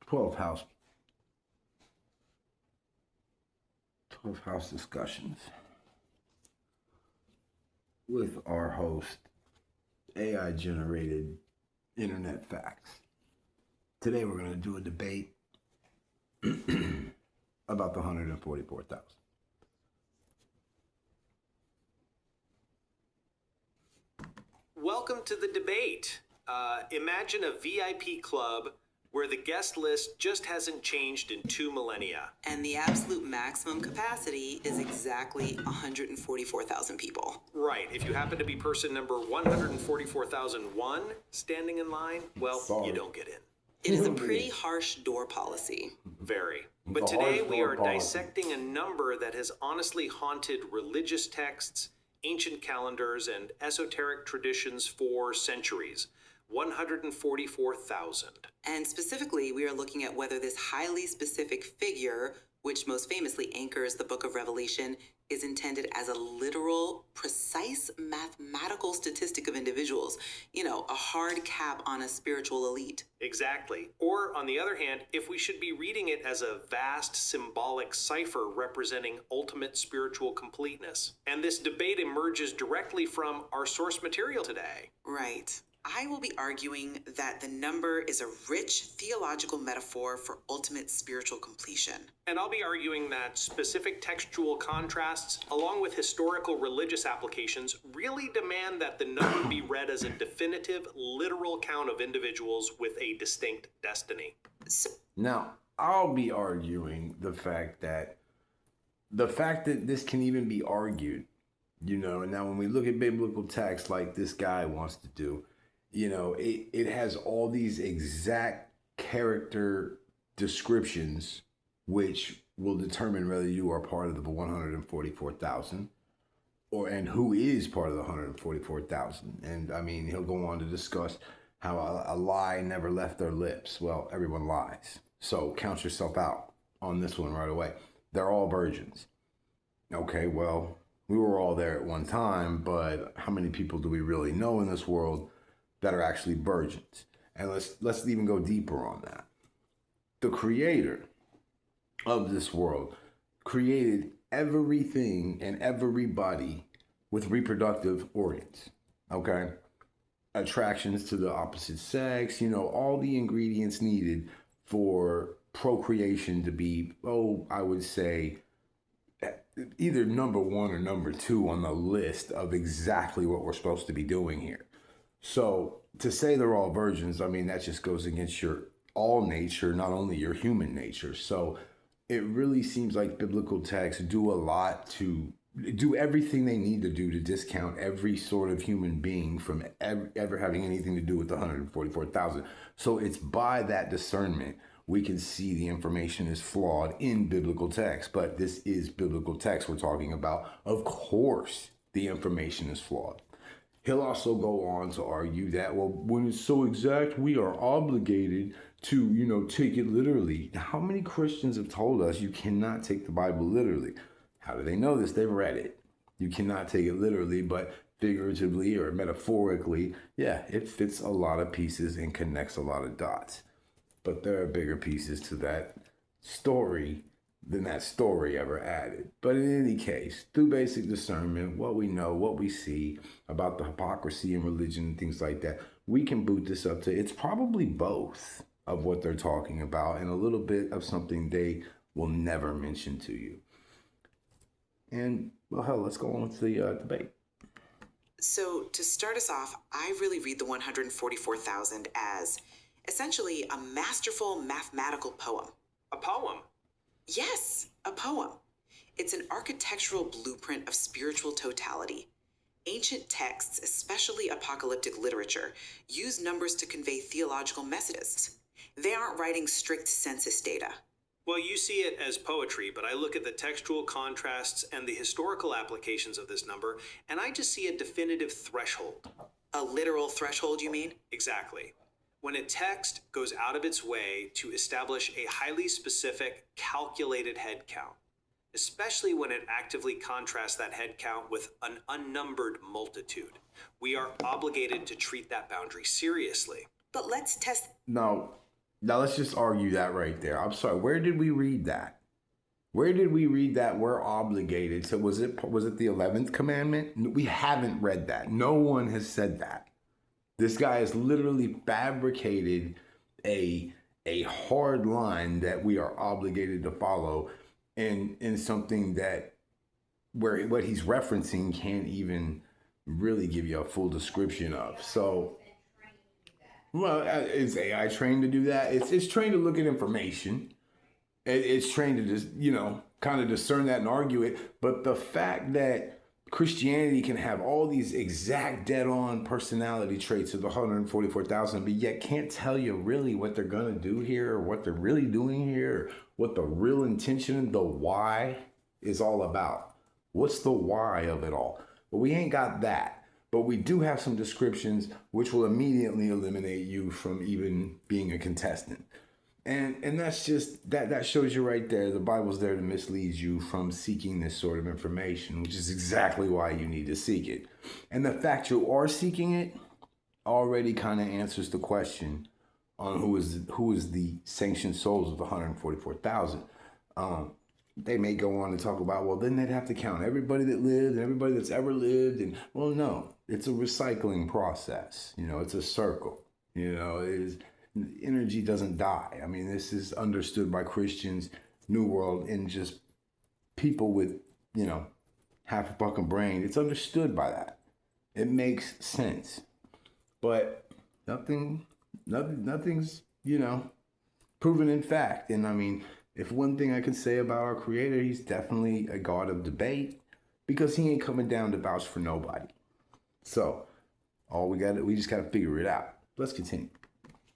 12th house 12th house discussions with our host, AI generated internet facts. Today we're going to do a debate about the 144,000. Welcome to the debate. Imagine a VIP club where the guest list just hasn't changed in 2 millennia. And the absolute maximum capacity is exactly 144,000 people. Right. If you happen to be person number 144,001 standing in line, well, you don't get in. It is a pretty harsh door policy. Very. But today we are dissecting a number that has honestly haunted religious texts, ancient calendars, and esoteric traditions for centuries. 144,000. And specifically, we are looking at whether this highly specific figure, which most famously anchors the book of Revelation, is intended as a literal, precise mathematical statistic of individuals. You know, a hard cap on a spiritual elite. Exactly. Or, on the other hand, if we should be reading it as a vast symbolic cipher representing ultimate spiritual completeness. And this debate emerges directly from our source material today. Right. I will be arguing that the number is a rich theological metaphor for ultimate spiritual completion. And I'll be arguing that specific textual contrasts, along with historical religious applications, really demand that the number be read as a definitive, literal count of individuals with a distinct destiny. Now, I'll be arguing the fact that this can even be argued, and now when we look at biblical text like this guy wants to do, it has all these exact character descriptions which will determine whether you are part of the 144,000 and who is part of the 144,000. And I mean, he'll go on to discuss how a lie never left their lips. Well, everyone lies. So count yourself out on this one right away. They're all virgins. Okay, well, we were all there at one time, but how many people do we really know in this world that are actually virgins? And let's even go deeper on that. The creator of this world created everything and everybody with reproductive organs, okay? Attractions to the opposite sex, all the ingredients needed for procreation to be, I would say, either number one or number two on the list of exactly what we're supposed to be doing here. So to say they're all virgins, I mean, that just goes against your all nature, not only your human nature. So it really seems like biblical texts do a lot to do everything they need to do to discount every sort of human being from ever having anything to do with the 144,000. So it's by that discernment we can see the information is flawed in biblical text. But this is biblical text we're talking about. Of course, the information is flawed. He'll also go on to argue that, well, when it's so exact, we are obligated to, take it literally. How many Christians have told us you cannot take the Bible literally? How do they know this? They've read it. You cannot take it literally, but figuratively or metaphorically, yeah, it fits a lot of pieces and connects a lot of dots. But there are bigger pieces to that story than that story ever added. But in any case, through basic discernment, what we know, what we see about the hypocrisy in religion and things like that, we can boot this up to it's probably both of what they're talking about and a little bit of something they will never mention to you. And, well, hell, let's go on with the debate. So to start us off, I really read the 144,000 as essentially a masterful mathematical poem. A poem? Yes, a poem. It's an architectural blueprint of spiritual totality. Ancient texts, especially apocalyptic literature, use numbers to convey theological messages. They aren't writing strict census data. Well, you see it as poetry, but I look at the textual contrasts and the historical applications of this number, and I just see a definitive threshold. A literal threshold, you mean? Exactly. When a text goes out of its way to establish a highly specific, calculated head count, especially when it actively contrasts that head count with an unnumbered multitude, we are obligated to treat that boundary seriously. But let's test. Now, Now let's just argue that right there. I'm sorry. Where did we read that? Where did we read that we're obligated? So was it the 11th commandment? We haven't read that. No one has said that. This guy has literally fabricated a hard line that we are obligated to follow in something that where what he's referencing can't even really give you a full description of. So, well, is AI trained to do that? It's trained to look at information. It's trained to just, kind of discern that and argue it. But the fact that Christianity can have all these exact dead-on personality traits of the 144,000, but yet can't tell you really what they're going to do here or what they're really doing here, or what the real intention, the why is all about. What's the why of it all? But we ain't got that. But we do have some descriptions which will immediately eliminate you from even being a contestant. And that's just, that shows you right there, the Bible's there to mislead you from seeking this sort of information, which is exactly why you need to seek it. And the fact you are seeking it already kind of answers the question on who is the sanctioned souls of the 144,000. They may go on to talk about, well, then they'd have to count everybody that lived and everybody that's ever lived. And, well, no, it's a recycling process. It's a circle. Energy doesn't die. I mean, this is understood by Christians, New World, and just people with, half a fucking brain. It's understood by that. It makes sense. But nothing's, proven in fact. And I mean, if one thing I can say about our Creator, he's definitely a God of debate, because he ain't coming down to vouch for nobody. So we just gotta figure it out. Let's continue.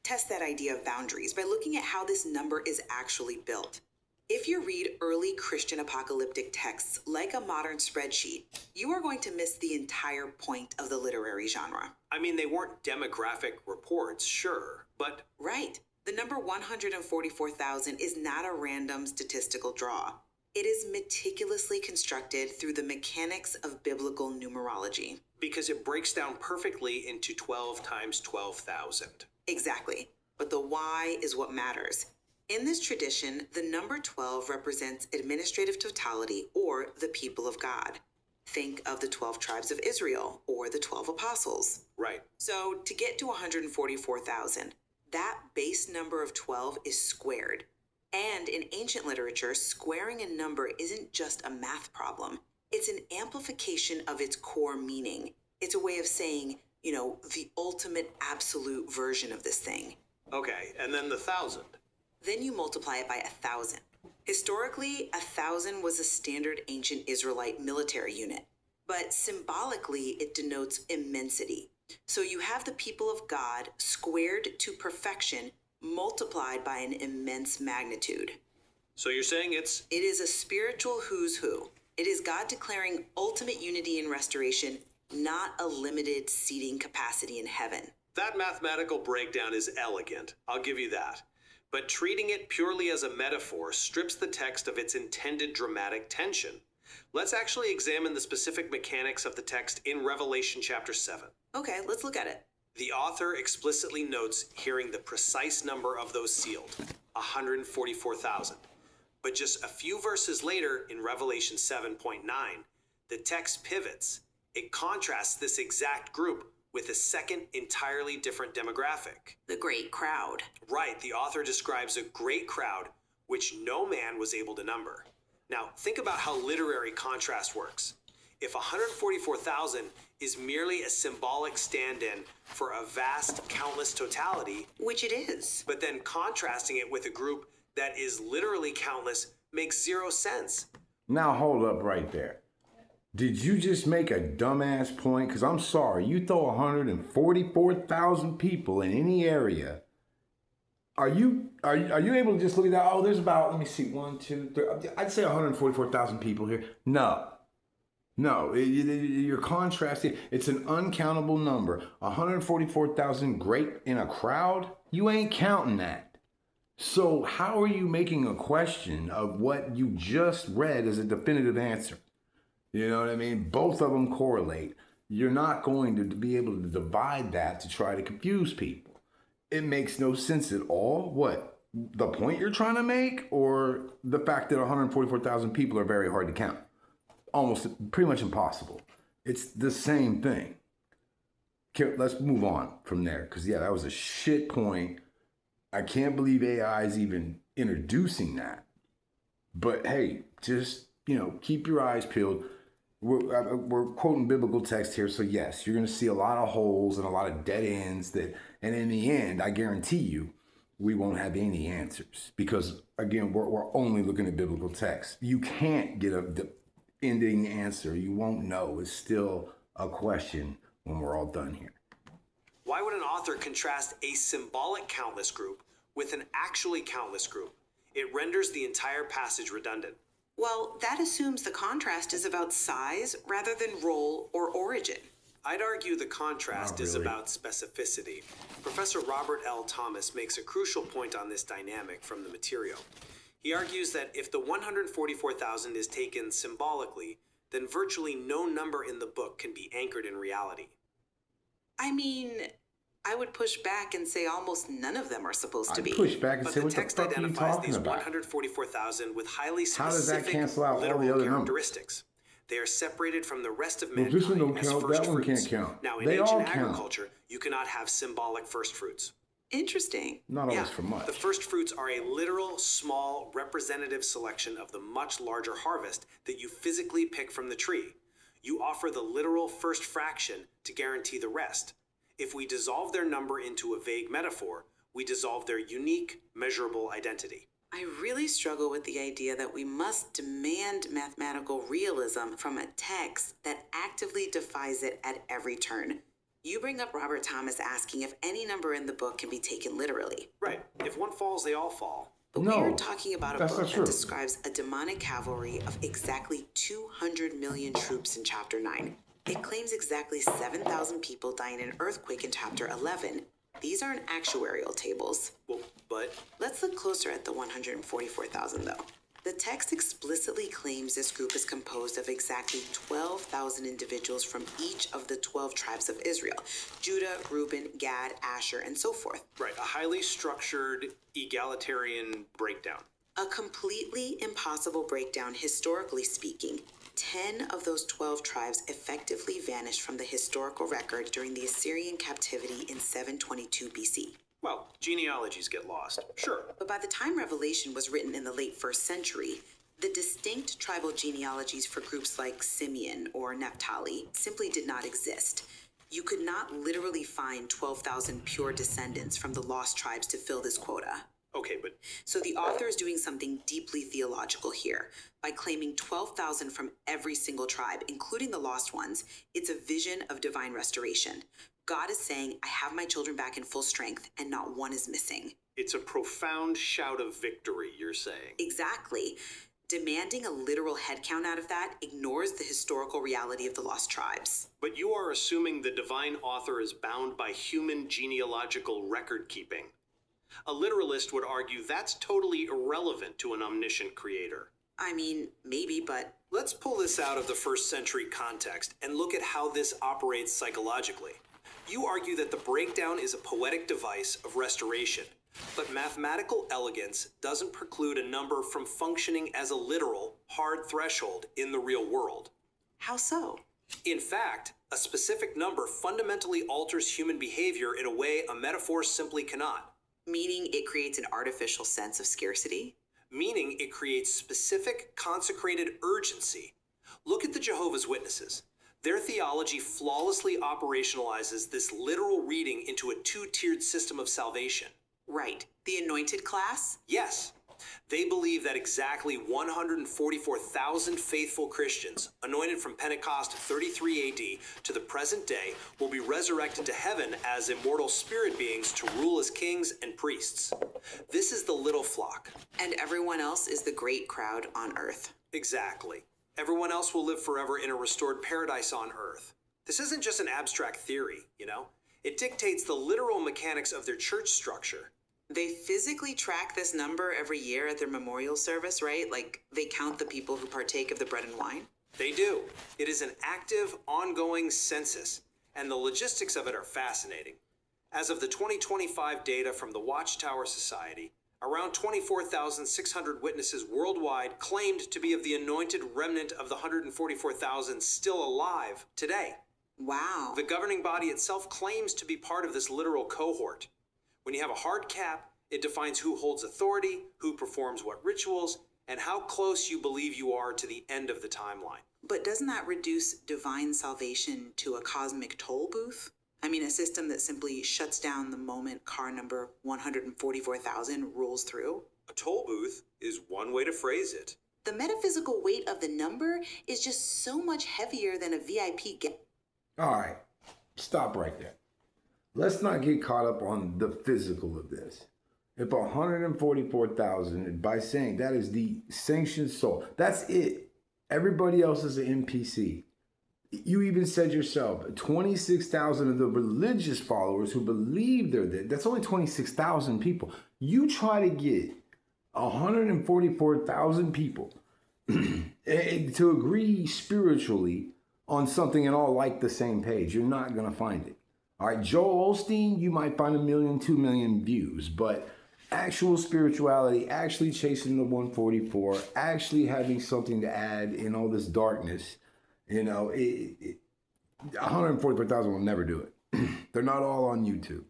Test that idea of boundaries by looking at how this number is actually built. If you read early Christian apocalyptic texts like a modern spreadsheet, you are going to miss the entire point of the literary genre. I mean, they weren't demographic reports, sure, but... Right. The number 144,000 is not a random statistical draw. It is meticulously constructed through the mechanics of biblical numerology. Because it breaks down perfectly into 12 times 12,000. Exactly. But the why is what matters. In this tradition, the number 12 represents administrative totality, or the people of God. Think of the 12 tribes of Israel or the 12 apostles. Right. So to get to 144,000, that base number of 12 is squared. And in ancient literature, squaring a number isn't just a math problem. It's an amplification of its core meaning. It's a way of saying, the ultimate absolute version of this thing. Okay, and then the 1,000. Then you multiply it by 1,000. Historically, 1,000 was a standard ancient Israelite military unit, but symbolically it denotes immensity. So you have the people of God squared to perfection, multiplied by an immense magnitude. So you're saying It is a spiritual who's who. It is God declaring ultimate unity and restoration, not a limited seating capacity in heaven. That mathematical breakdown is elegant, I'll give you that. But treating it purely as a metaphor strips the text of its intended dramatic tension. Let's actually examine the specific mechanics of the text in Revelation chapter 7. Okay, let's look at it. The author explicitly notes hearing the precise number of those sealed, 144,000. But just a few verses later, in Revelation 7.9, the text pivots. It contrasts this exact group with a second entirely different demographic. The great crowd. Right, the author describes a great crowd which no man was able to number. Now, think about how literary contrast works. If 144,000 is merely a symbolic stand-in for a vast, countless totality, Which it is. but then contrasting it with a group that is literally countless makes zero sense. Now hold up right there. Did you just make a dumbass point? Because I'm sorry, you throw 144,000 people in any area. Are you able to just look at that? Oh, there's about, let me see, 1, 2, 3. I'd say 144,000 people here. No, you're contrasting. It's an uncountable number. 144,000 great in a crowd? You ain't counting that. So how are you making a question of what you just read as a definitive answer? You know what I mean? Both of them correlate. You're not going to be able to divide that to try to confuse people. it makes no sense at all. What? The point you're trying to make, or the fact that 144,000 people are very hard to count? Almost pretty much impossible. It's the same thing. Let's move on from there, because that was a shit point. I can't believe AI is even introducing that. But hey, just, keep your eyes peeled. We're quoting biblical text here, so yes, you're going to see a lot of holes and a lot of dead ends and in the end, I guarantee you, we won't have any answers, because again, we're only looking at biblical text. You can't get the ending answer. You won't know. It's still a question when we're all done here. Why would an author contrast a symbolic countless group with an actually countless group? It renders the entire passage redundant. Well, that assumes the contrast is about size rather than role or origin. I'd argue the contrast is about specificity. Professor Robert L. Thomas makes a crucial point on this dynamic from the material. He argues that if the 144,000 is taken symbolically, then virtually no number in the book can be anchored in reality. I mean, I would push back and say almost none of them are supposed to be. Push back and But say, the what the text fuck are you identifies talking these about? 144,000 with highly How does that specific cancel out all the literal other numbers? characteristics. They are separated from the rest of Well, this one mankind don't as count, first that one fruits. can't count. Now, in They all ancient count. agriculture, you cannot have symbolic first fruits. Interesting. Not always for much. The first fruits are a literal, small, representative selection of the much larger harvest that you physically pick from the tree. You offer the literal first fraction to guarantee the rest. If we dissolve their number into a vague metaphor, we dissolve their unique, measurable identity. I really struggle with the idea that we must demand mathematical realism from a text that actively defies it at every turn. You bring up Robert Thomas asking if any number in the book can be taken literally. Right. If one falls, they all fall. But No, we are talking about a that's book not that true. describes a demonic cavalry of exactly 200 million troops in Chapter 9. It claims exactly 7,000 people die in an earthquake in Chapter 11. These aren't actuarial tables. Well, but Let's look closer at the 144,000 though. The text explicitly claims this group is composed of exactly 12,000 individuals from each of the 12 tribes of Israel: Judah, Reuben, Gad, Asher, and so forth. right, a highly structured, egalitarian breakdown. A completely impossible breakdown historically speaking. 10 of those 12 tribes effectively vanished from the historical record during the Assyrian captivity in 722 BC. Well, genealogies get lost, sure. But by the time Revelation was written in the late 1st century, the distinct tribal genealogies for groups like Simeon or Naphtali simply did not exist. You could not literally find 12,000 pure descendants from the lost tribes to fill this quota. Okay, but So the author is doing something deeply theological here. By claiming 12,000 from every single tribe, including the lost ones, it's a vision of divine restoration. God is saying, I have my children back in full strength, and not one is missing. it's a profound shout of victory, you're saying. Exactly. Demanding a literal headcount out of that ignores the historical reality of the lost tribes. But you are assuming the divine author is bound by human genealogical record keeping. A literalist would argue that's totally irrelevant to an omniscient creator. I mean, maybe, but Let's pull this out of the first century context and look at how this operates psychologically. You argue that the breakdown is a poetic device of restoration, but mathematical elegance doesn't preclude a number from functioning as a literal, hard threshold in the real world. how so? In fact, a specific number fundamentally alters human behavior in a way a metaphor simply cannot. Meaning it creates an artificial sense of scarcity? Meaning it creates specific, consecrated urgency. Look at the Jehovah's Witnesses. Their theology flawlessly operationalizes this literal reading into a two-tiered system of salvation. Right. The anointed class? Yes, they believe that exactly 144,000 faithful Christians, anointed from Pentecost 33 AD to the present day, will be resurrected to heaven as immortal spirit beings to rule as kings and priests. This is the little flock. And everyone else is the great crowd on earth. Exactly. Everyone else will live forever in a restored paradise on earth. This isn't just an abstract theory, you know? It dictates the literal mechanics of their church structure. They physically track this number every year at their memorial service, right? Like they count the people who partake of the bread and wine. They do. It is an active, ongoing census, and the logistics of it are fascinating. As of the 2025 data from the Watchtower Society, around 24,600 witnesses worldwide claimed to be of the anointed remnant of the 144,000 still alive today. Wow. The governing body itself claims to be part of this literal cohort. When you have a hard cap, it defines who holds authority, who performs what rituals, and how close you believe you are to the end of the timeline. But doesn't that reduce divine salvation to a cosmic toll booth? I mean, a system that simply shuts down the moment car number 144,000 rolls through? A toll booth is one way to phrase it. The metaphysical weight of the number is just so much heavier than a VIP get. All right, stop right there. Let's not get caught up on the physical of this. If 144,000, by saying that is the sanctioned soul, that's it. Everybody else is an NPC. You even said yourself, 26,000 of the religious followers who believe they're there, that's only 26,000 people. You try to get 144,000 people to agree spiritually on something and all like the same page. You're not going to find it. All right, Joel Osteen, you might find 1 million, 2 million views, but actual spirituality, actually chasing the 144, actually having something to add in all this darkness, 144,000 will never do it. They're not all on YouTube.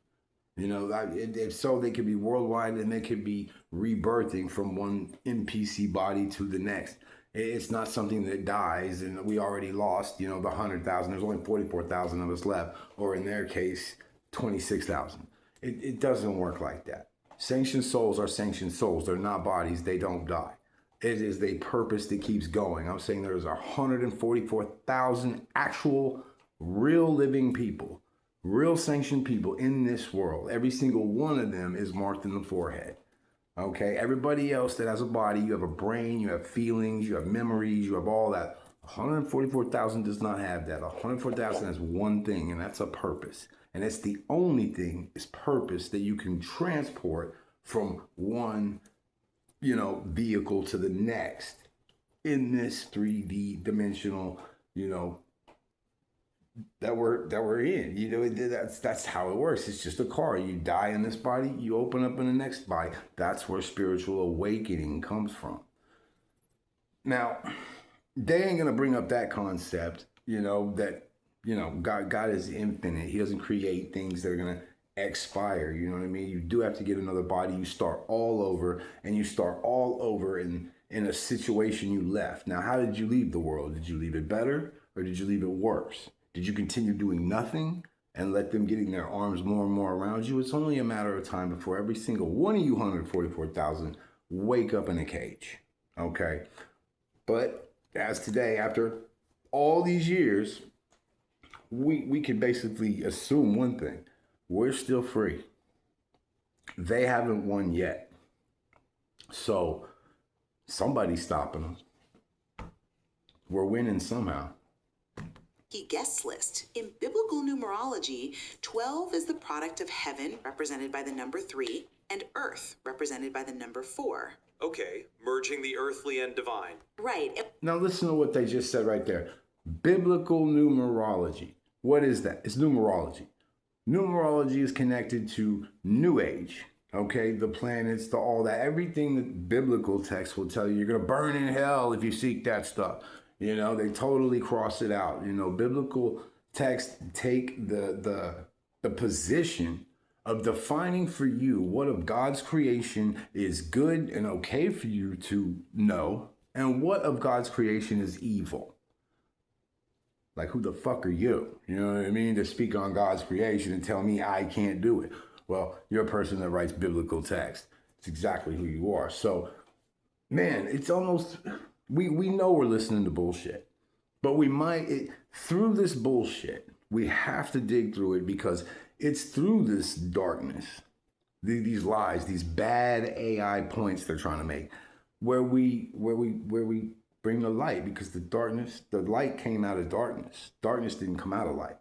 If so, they could be worldwide and they could be rebirthing from one NPC body to the next. It's not something that dies and we already lost, the 100,000. There's only 44,000 of us left, or in their case, 26,000. It doesn't work like that. Sanctioned souls are sanctioned souls. They're not bodies. They don't die. It is a purpose that keeps going. I'm saying there's 144,000 actual, real living people, real sanctioned people in this world. Every single one of them is marked in the forehead. Okay, everybody else that has a body, you have a brain, you have feelings, you have memories, you have all that. 144,000 does not have that. 144,000 has one thing, and that's a purpose. And it's the only thing, is purpose, that you can transport from one, vehicle to the next in this 3D dimensional, that we're in. That's how it works. It's just a car. You die in this body, you open up in the next body. That's where spiritual awakening comes from. Now, they ain't gonna bring up that concept, that God is infinite. He doesn't create things that are gonna expire. You know what I mean? You do have to get another body. You start all over, and you start all over in a situation you left. Now, how did you leave the world? Did you leave it better, or did you leave it worse? Did you continue doing nothing and let them getting their arms more and more around you? It's only a matter of time before every single one of you 144,000 wake up in a cage. Okay? But as today, after all these years, we can basically assume one thing. We're still free. They haven't won yet. So somebody's stopping them. We're winning somehow. Guest list. In biblical numerology, 12 is the product of heaven, represented by the number 3, and earth, represented by the number 4. Okay, merging the earthly and divine. Right. Now listen to what they just said right there. Biblical numerology. What is that? It's numerology. Numerology is connected to New Age. Okay, the planets, all that. Everything that biblical text will tell you, you're going to burn in hell if you seek that stuff. They totally cross it out. Biblical texts take the position of defining for you what of God's creation is good and okay for you to know, and what of God's creation is evil. Like, who the fuck are you? You know what I mean? To speak on God's creation and tell me I can't do it. Well, you're a person that writes biblical text. It's exactly who you are. So, man, it's almost... We know we're listening to bullshit, but through this bullshit, we have to dig through it, because it's through this darkness, these lies, these bad AI points they're trying to make, where we bring the light, because the light came out of darkness. Darkness didn't come out of light.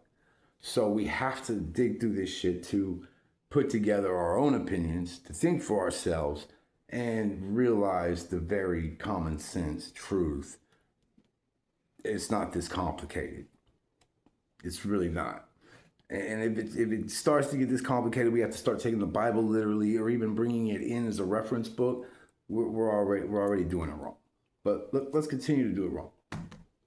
So we have to dig through this shit to put together our own opinions, to think for ourselves, and realize the very common sense truth. It's not this complicated. It's really not. And if it starts to get this complicated, we have to start taking the Bible literally, or even bringing it in as a reference book. We're already doing it wrong. But let's continue to do it wrong.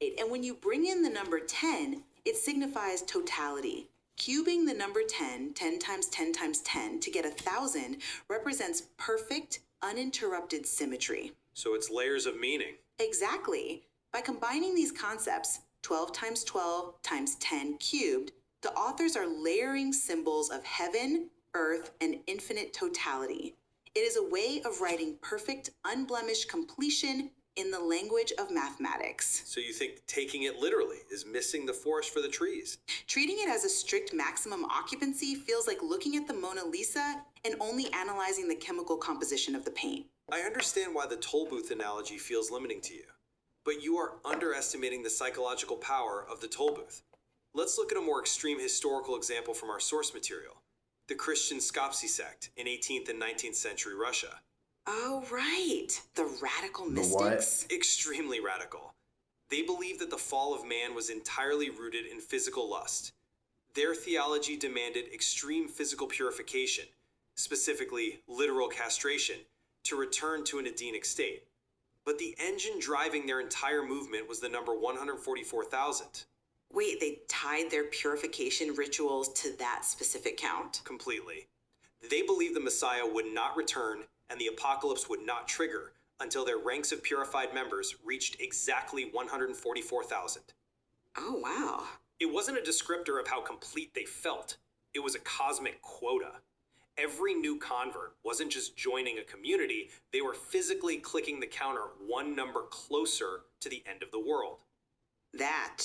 And when you bring in the number 10, it signifies totality. Cubing the number 10, 10 times 10 times 10 to get 1,000 represents perfect, uninterrupted symmetry. So it's layers of meaning. Exactly. By combining these concepts, 12 times 12 times 10 cubed, the authors are layering symbols of heaven, earth, and infinite totality. It is a way of writing perfect, unblemished completion in the language of mathematics. So you think taking it literally is missing the forest for the trees? Treating it as a strict maximum occupancy feels like looking at the Mona Lisa and only analyzing the chemical composition of the paint. I understand why the toll booth analogy feels limiting to you, but you are underestimating the psychological power of the toll booth. Let's look at a more extreme historical example from our source material. The Christian Skopsy sect in 18th and 19th century Russia. Oh, right. The radical The mystics. what? Extremely radical. They believed that the fall of man was entirely rooted in physical lust. Their theology demanded extreme physical purification, specifically literal castration, to return to an Edenic state. But the engine driving their entire movement was the number 144,000. Wait, they tied their purification rituals to that specific count? Completely. They believed the Messiah would not return and the apocalypse would not trigger until their ranks of purified members reached exactly 144,000. Oh, wow. It wasn't a descriptor of how complete they felt. It was a cosmic quota. Every new convert wasn't just joining a community, they were physically clicking the counter one number closer to the end of the world. That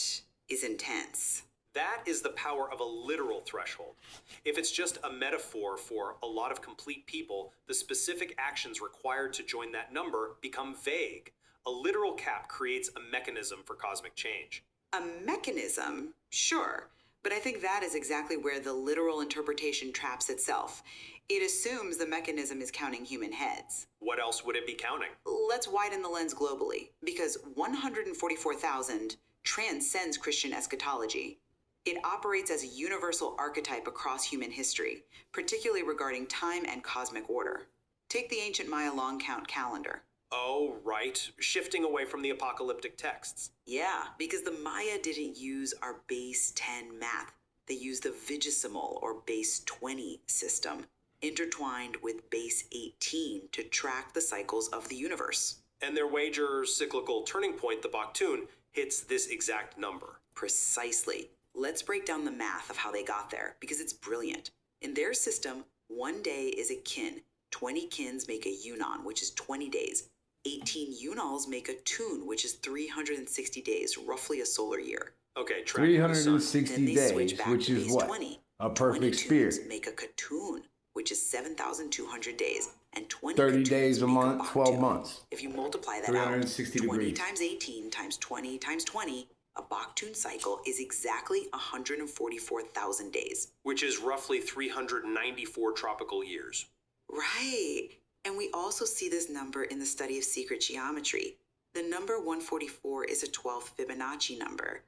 is intense. That is the power of a literal threshold. If it's just a metaphor for a lot of complete people, the specific actions required to join that number become vague. A literal cap creates a mechanism for cosmic change. A mechanism? Sure. But I think that is exactly where the literal interpretation traps itself. It assumes the mechanism is counting human heads. What else would it be counting? Let's widen the lens globally, because 144,000 transcends Christian eschatology. It operates as a universal archetype across human history, particularly regarding time and cosmic order. Take the ancient Maya long count calendar. Oh, right. Shifting away from the apocalyptic texts. Yeah, because the Maya didn't use our base 10 math. They used the vigesimal or base 20 system, intertwined with base 18 to track the cycles of the universe. And their wager cyclical turning point, the Baktun, hits this exact number. Precisely. Let's break down the math of how they got there, because it's brilliant. In their system, 1 day is a kin. 20 kins make a yunan, which is 20 days. 18 yunals make a tun, which is 360 days, roughly a solar year. Okay, tracking the sun. 360 Then they switch days, back which to is base what? 20. A 20 perfect sphere. tuns make a katun, which is 7,200 days, and 20 30 katuns days a make month, baktun. 12 months. If you multiply that 360 out, 20 degrees. times 18 times 20 times 20, a baktun cycle is exactly 144,000 days. Which is roughly 394 tropical years. Right. And we also see this number in the study of secret geometry. The number 144 is a 12th Fibonacci number.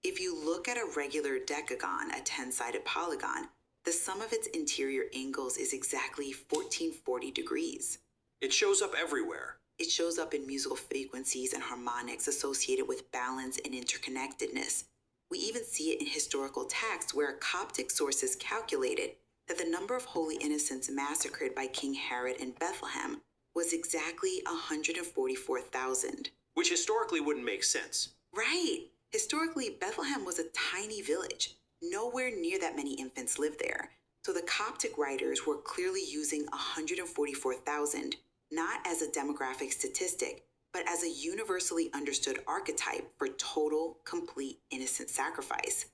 If you look at a regular decagon, a 10-sided polygon, the sum of its interior angles is exactly 1440 degrees. It shows up everywhere. It shows up in musical frequencies and harmonics associated with balance and interconnectedness. We even see it in historical texts where Coptic sources calculated that the number of holy innocents massacred by King Herod in Bethlehem was exactly 144,000. Which historically wouldn't make sense. Right. Historically, Bethlehem was a tiny village. Nowhere near that many infants lived there. So the Coptic writers were clearly using 144,000, not as a demographic statistic, but as a universally understood archetype for total, complete, innocent sacrifice.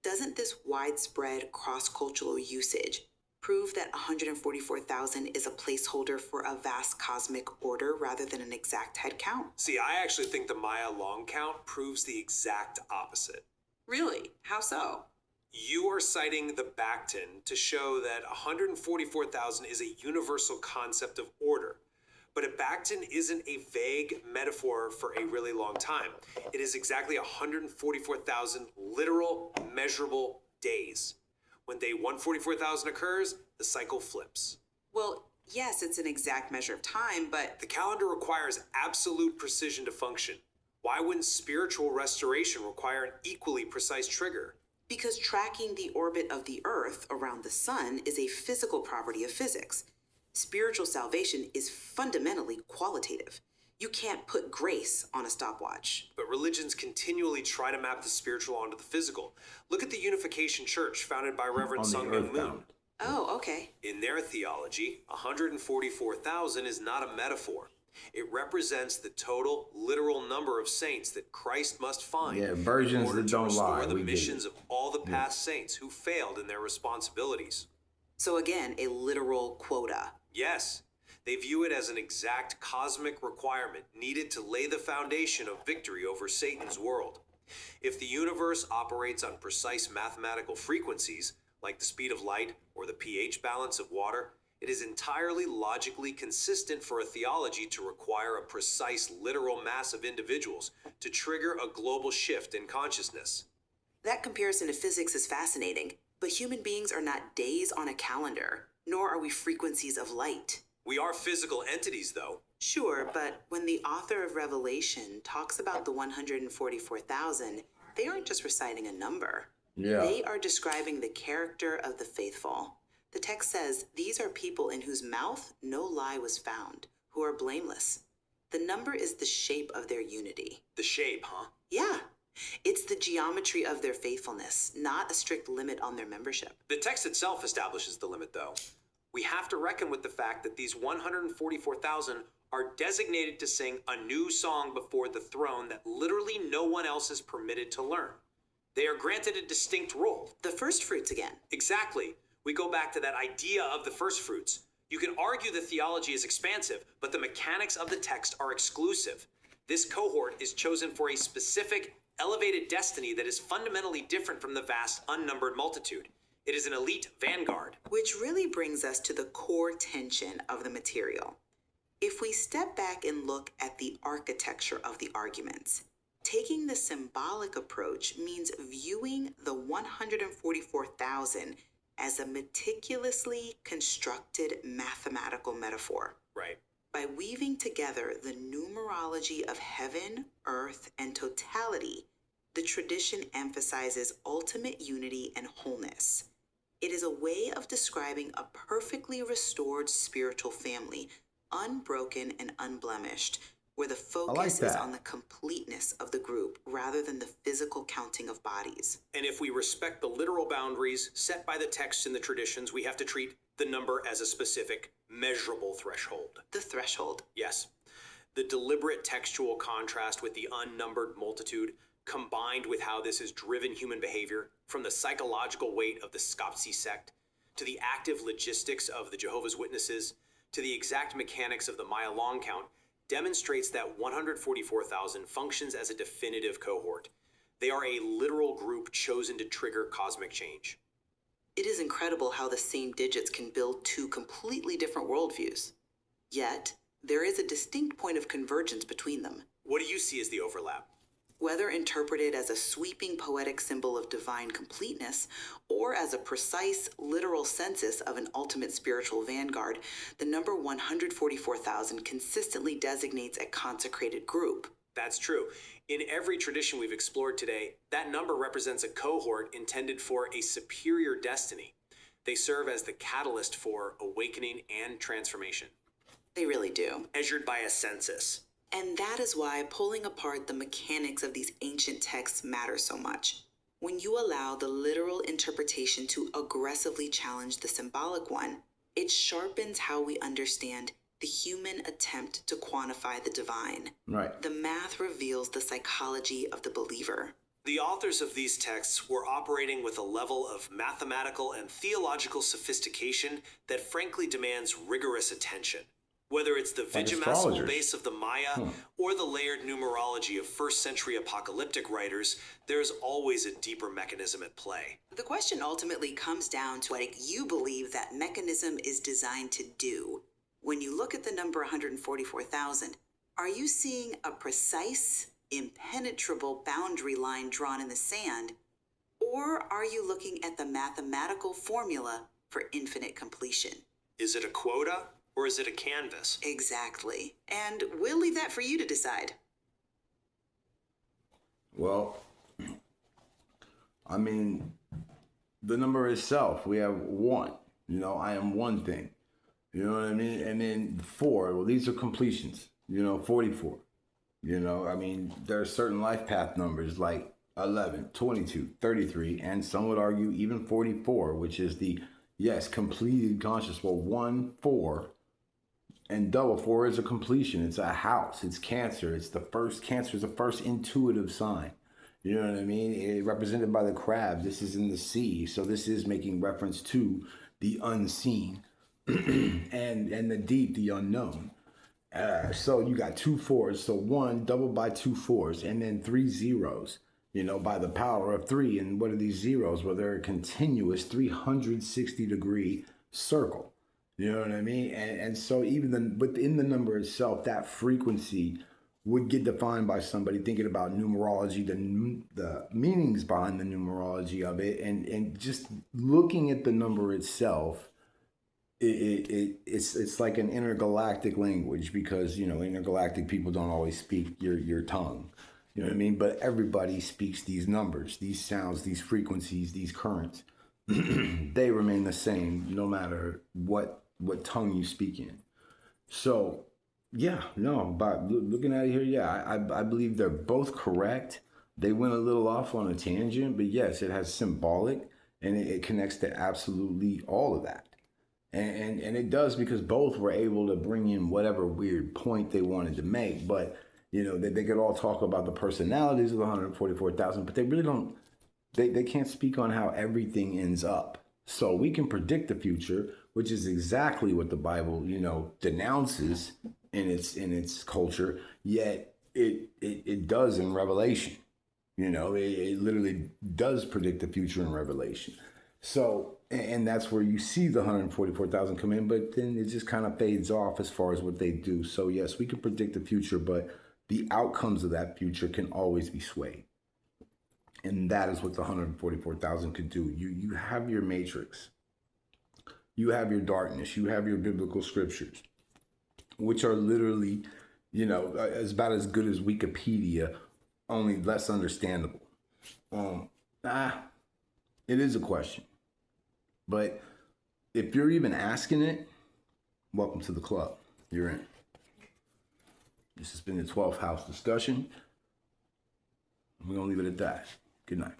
Doesn't this widespread cross-cultural usage prove that 144,000 is a placeholder for a vast cosmic order rather than an exact head count? See, I actually think the Maya long count proves the exact opposite. Really? How so? You are citing the Baktun to show that 144,000 is a universal concept of order. But a Baktun isn't a vague metaphor for a really long time. It is exactly 144,000 literal, measurable days. When day 144,000 occurs, the cycle flips. Well, yes, it's an exact measure of time, but The calendar requires absolute precision to function. Why wouldn't spiritual restoration require an equally precise trigger? because tracking the orbit of the Earth around the sun is a physical property of physics. Spiritual salvation is fundamentally qualitative. You can't put grace on a stopwatch. But religions continually try to map the spiritual onto the physical. Look at the Unification Church founded by Reverend On the Sun Myung Moon. earthbound. Oh, okay. In their theology, 144,000 is not a metaphor. It represents the total, literal number of saints that Christ must find Yeah, virgins in order that to don't restore lie, the we get missions it. of all the past saints who failed in their responsibilities. So again, a literal quota. Yes, they view it as an exact cosmic requirement needed to lay the foundation of victory over Satan's world. If the universe operates on precise mathematical frequencies, like the speed of light or the pH balance of water, it is entirely logically consistent for a theology to require a precise literal mass of individuals to trigger a global shift in consciousness. That comparison to physics is fascinating, but human beings are not days on a calendar, nor are we frequencies of light. We are physical entities, though. Sure, but when the author of Revelation talks about the 144,000, they aren't just reciting a number. Yeah. They are describing the character of the faithful. The text says, these are people in whose mouth no lie was found, who are blameless. The number is the shape of their unity. The shape, huh? Yeah, it's the geometry of their faithfulness, not a strict limit on their membership. The text itself establishes the limit, though. We have to reckon with the fact that these 144,000 are designated to sing a new song before the throne that literally no one else is permitted to learn. They are granted a distinct role. The first fruits again. Exactly. We go back to that idea of the first fruits. You can argue the theology is expansive, but the mechanics of the text are exclusive. This cohort is chosen for a specific, elevated destiny that is fundamentally different from the vast, unnumbered multitude. It is an elite vanguard. Which really brings us to the core tension of the material. If we step back and look at the architecture of the arguments, taking the symbolic approach means viewing the 144,000 as a meticulously constructed mathematical metaphor. Right. By weaving together the numerology of heaven, earth, and totality, the tradition emphasizes ultimate unity and wholeness. It is a way of describing a perfectly restored spiritual family, unbroken and unblemished, where the focus is that. on the completeness of the group rather than the physical counting of bodies. And if we respect the literal boundaries set by the texts and the traditions, we have to treat the number as a specific, measurable threshold. The threshold. Yes. The deliberate textual contrast with the unnumbered multitude, combined with how this has driven human behavior, from the psychological weight of the Skopje sect, to the active logistics of the Jehovah's Witnesses, to the exact mechanics of the Maya long count, demonstrates that 144,000 functions as a definitive cohort. They are a literal group chosen to trigger cosmic change. It is incredible how the same digits can build two completely different worldviews. Yet, there is a distinct point of convergence between them. What do you see as the overlap? Whether interpreted as a sweeping poetic symbol of divine completeness or as a precise literal census of an ultimate spiritual vanguard, the number 144,000 consistently designates a consecrated group. That's true. In every tradition we've explored today, that number represents a cohort intended for a superior destiny. They serve as the catalyst for awakening and transformation, They really do. measured by a census. And that is why pulling apart the mechanics of these ancient texts matters so much. When you allow the literal interpretation to aggressively challenge the symbolic one, it sharpens how we understand the human attempt to quantify the divine. Right. The math reveals the psychology of the believer. The authors of these texts were operating with a level of mathematical and theological sophistication that frankly demands rigorous attention. Whether it's the vigimasimal astrologers. base of the Maya or the layered numerology of first-century apocalyptic writers, there's always a deeper mechanism at play. The question ultimately comes down to what you believe that mechanism is designed to do. When you look at the number 144,000, are you seeing a precise, impenetrable boundary line drawn in the sand? or are you looking at the mathematical formula for infinite completion? Is it a quota or is it a canvas? Exactly. And we'll leave that for you to decide. Well, I mean, the number itself, we have one. You know, I am one thing. You know what I mean? And then 4, well, these are completions. 44. I mean, there are certain life path numbers like 11, 22, 33, and some would argue even 44, which is the, yes, completed conscious. Well, 1, 4, and double 4 is a completion. It's a house. It's Cancer. Cancer is the first intuitive sign. You know what I mean? It, represented by the crab. This is in the sea. So this is making reference to the unseen and the deep, the unknown. So you got 2 4s. So 1 doubled by 2 4s, and then 3 zeros, by the power of 3. And what are these zeros? Well, they're a continuous 360-degree circle. You know what I mean? And so even within the number itself, that frequency would get defined by somebody thinking about numerology, the meanings behind the numerology of it, and just looking at the number itself. It's like an intergalactic language, because intergalactic people don't always speak your tongue. You know what I mean? But everybody speaks these numbers, these sounds, these frequencies, these currents. They remain the same no matter what tongue you speak in. So yeah, no, by looking at it here, yeah, I believe they're both correct. They went a little off on a tangent, but yes, it has symbolic, and it connects to absolutely all of that. And it does, because both were able to bring in whatever weird point they wanted to make. But, they could all talk about the personalities of the 144,000, but they really don't, they can't speak on how everything ends up. So we can predict the future, which is exactly what the Bible, denounces in its culture, yet it does in Revelation. It literally does predict the future in Revelation. So, and that's where you see the 144,000 come in, but then it just kind of fades off as far as what they do. So yes, we can predict the future, but the outcomes of that future can always be swayed. And that is what the 144,000 could do. You have your matrix, you have your darkness, you have your biblical scriptures, which are literally, about as good as Wikipedia, only less understandable. It is a question. But if you're even asking it, welcome to the club. You're in. This has been the 12th house discussion. We're going to leave it at that. Good night.